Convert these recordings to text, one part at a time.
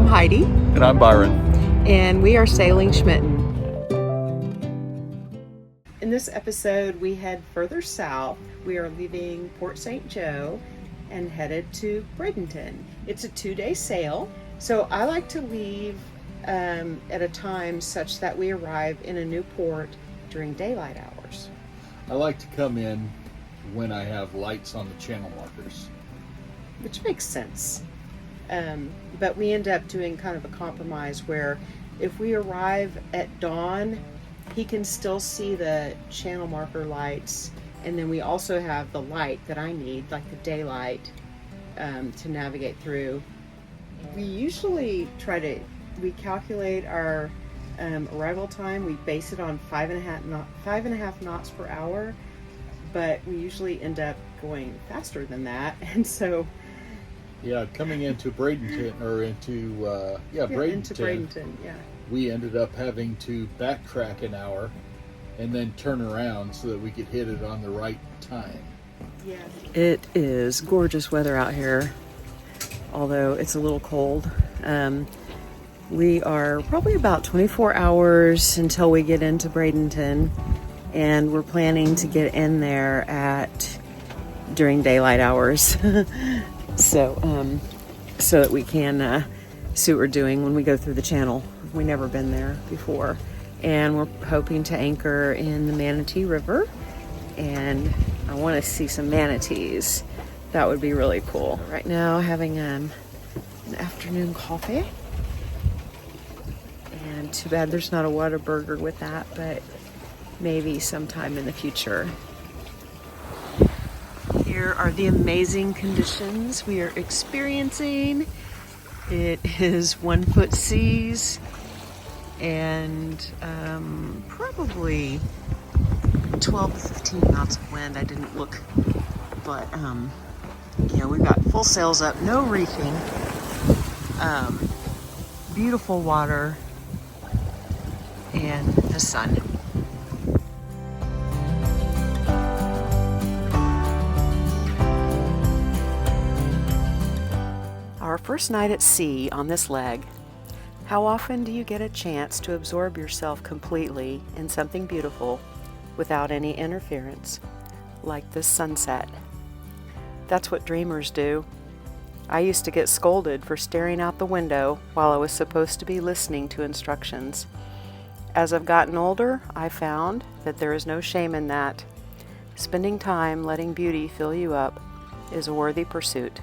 Heidi. And I'm Byron. And we are sailing Schmitten. In this episode, we head further south. We are leaving Port St. Joe and headed to Bradenton. It's a 2-day sail, so I like to leave at a time such that we arrive in a new port during daylight hours. I like to come in when I have lights on the channel markers. Which makes sense. But we end up doing kind of a compromise where if we arrive at dawn, he can still see the channel marker lights, and then we also have the light that I need, like the daylight, to navigate through. We usually we calculate our arrival time. We base it on 5.5 knots per hour, but we usually end up going faster than that, and so. Yeah, coming into Bradenton, into Bradenton, yeah. We ended up having to backtrack an hour and then turn around so that we could hit it on the right time. Yes. It is gorgeous weather out here, although it's a little cold. We are probably about 24 hours until we get into Bradenton, and we're planning to get in there during daylight hours. So that we can see what we're doing when we go through the channel. We've never been there before. And we're hoping to anchor in the Manatee River. And I want to see some manatees. That would be really cool. Right now, having an afternoon coffee. And too bad there's not a Whataburger with that, but maybe sometime in the future. Here are the amazing conditions we are experiencing. It is 1 foot seas and probably 12 to 15 knots of wind. I didn't look, but we've got full sails up, no reefing, beautiful water, and the sun. Our first night at sea on this leg. How often do you get a chance to absorb yourself completely in something beautiful without any interference, like this sunset? That's what dreamers do. I used to get scolded for staring out the window while I was supposed to be listening to instructions. As I've gotten older, I found that there is no shame in that. Spending time letting beauty fill you up is a worthy pursuit.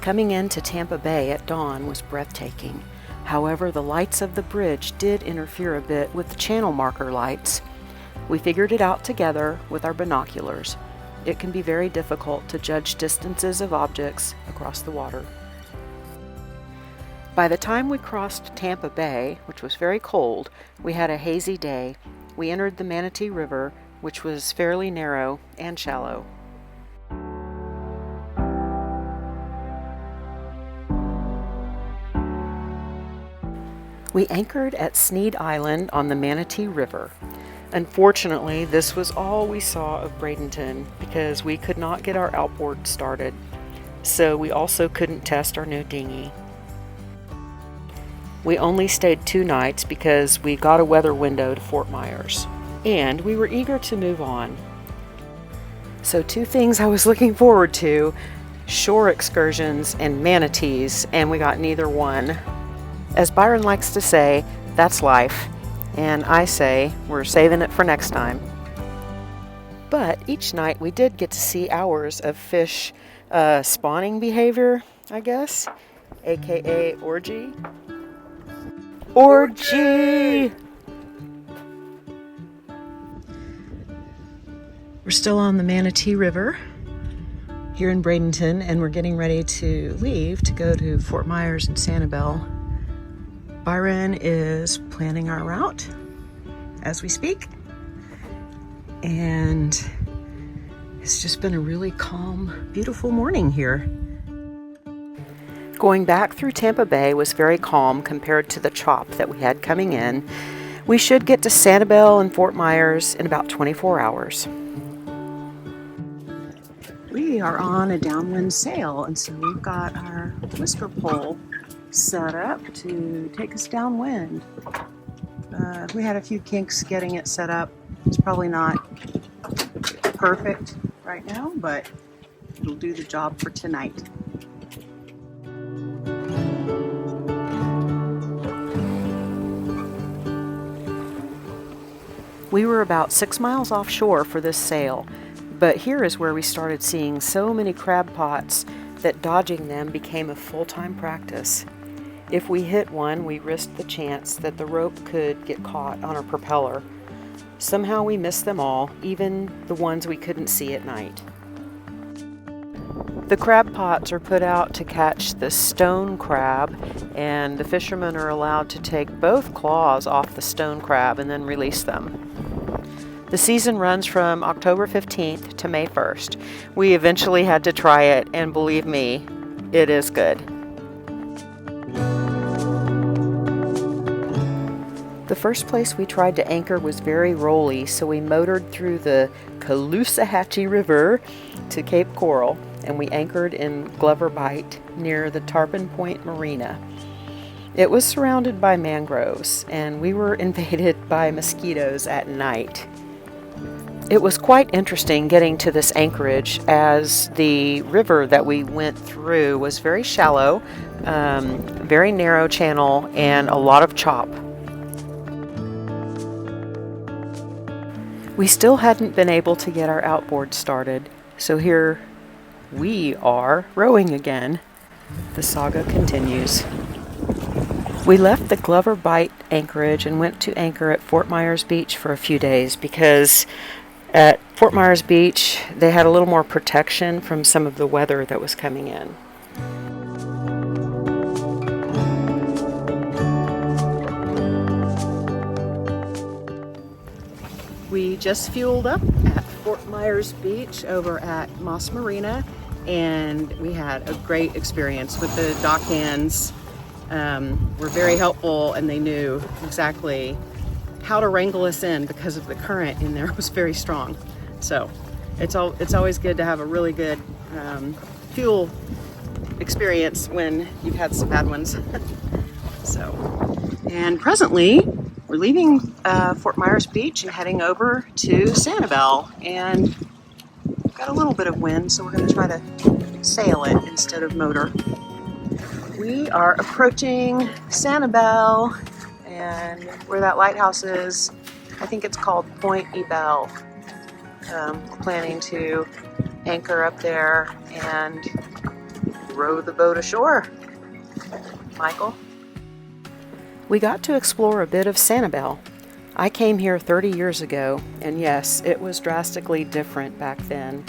Coming into Tampa Bay at dawn was breathtaking. However, the lights of the bridge did interfere a bit with the channel marker lights. We figured it out together with our binoculars. It can be very difficult to judge distances of objects across the water. By the time we crossed Tampa Bay, which was very cold, we had a hazy day. We entered the Manatee River, which was fairly narrow and shallow. We anchored at Sneed Island on the Manatee River. Unfortunately, this was all we saw of Bradenton because we could not get our outboard started, so we also couldn't test our new dinghy. We only stayed 2 nights because we got a weather window to Fort Myers, and we were eager to move on. So 2 things I was looking forward to, shore excursions and manatees, and we got neither one. As Byron likes to say, that's life, and I say we're saving it for next time. But each night we did get to see hours of fish spawning behavior, I guess, aka orgy. Orgy! We're still on the Manatee River here in Bradenton, and we're getting ready to leave to go to Fort Myers and Sanibel. Byron is planning our route as we speak, and It's just been a really calm, beautiful morning here. Going back through Tampa Bay was very calm compared to the chop that we had coming in. We should get to Sanibel and Fort Myers in about 24 hours. We are on a downwind sail, and so we've got our whisper pole set up to take us downwind. We had a few kinks getting it set up. It's probably not perfect right now, but it'll do the job for tonight. We were about 6 miles offshore for this sail, but here is where we started seeing so many crab pots that dodging them became a full-time practice. If we hit one, we risked the chance that the rope could get caught on our propeller. Somehow we missed them all, even the ones we couldn't see at night. The crab pots are put out to catch the stone crab, and the fishermen are allowed to take both claws off the stone crab and then release them. The season runs from October 15th to May 1st. We eventually had to try it, and believe me, it is good. The first place we tried to anchor was very rolly, so we motored through the Caloosahatchee River to Cape Coral, and we anchored in Glover Bight near the Tarpon Point Marina. It was surrounded by mangroves, and we were invaded by mosquitoes at night. It was quite interesting getting to this anchorage, as the river that we went through was very shallow, very narrow channel, and a lot of chop. We still hadn't been able to get our outboard started, so here we are rowing again. The saga continues. We left the Glover Bight anchorage and went to anchor at Fort Myers Beach for a few days because at Fort Myers Beach they had a little more protection from some of the weather that was coming in. We just fueled up at Fort Myers Beach over at Moss Marina, and we had a great experience with the dock hands. Were very helpful, and they knew exactly how to wrangle us in because of the current in there was very strong. So it's always good to have a really good fuel experience when you've had some bad ones. And presently we're leaving Fort Myers Beach and heading over to Sanibel, and we've got a little bit of wind, so we're going to try to sail it instead of motor. We are approaching Sanibel, and where that lighthouse is, I think it's called Point Ebel. Planning to anchor up there and row the boat ashore. Michael? We got to explore a bit of Sanibel. I came here 30 years ago, and yes, it was drastically different back then,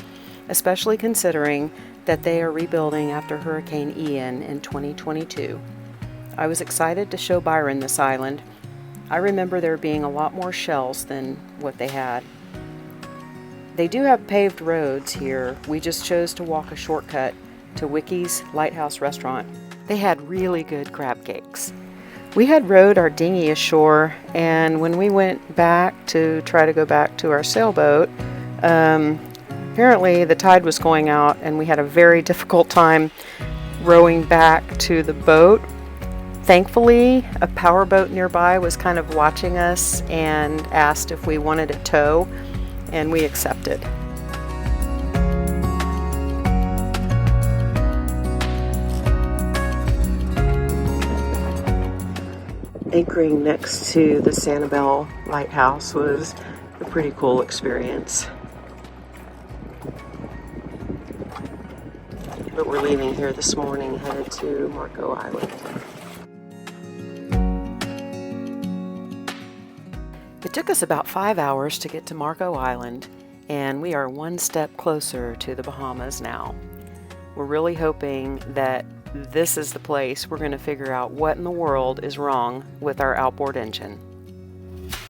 especially considering that they are rebuilding after Hurricane Ian in 2022. I was excited to show Byron this island. I remember there being a lot more shells than what they had. They do have paved roads here. We just chose to walk a shortcut to Wicky's Lighthouse Restaurant. They had really good crab cakes. We had rowed our dinghy ashore, and when we went back to try to go back to our sailboat, apparently the tide was going out, and we had a very difficult time rowing back to the boat. Thankfully, a powerboat nearby was kind of watching us and asked if we wanted a tow, and we accepted. Anchoring next to the Sanibel Lighthouse was a pretty cool experience. But we're leaving here this morning, headed to Marco Island. It took us about 5 hours to get to Marco Island, and we are one step closer to the Bahamas now. We're really hoping that this is the place we're going to figure out what in the world is wrong with our outboard engine.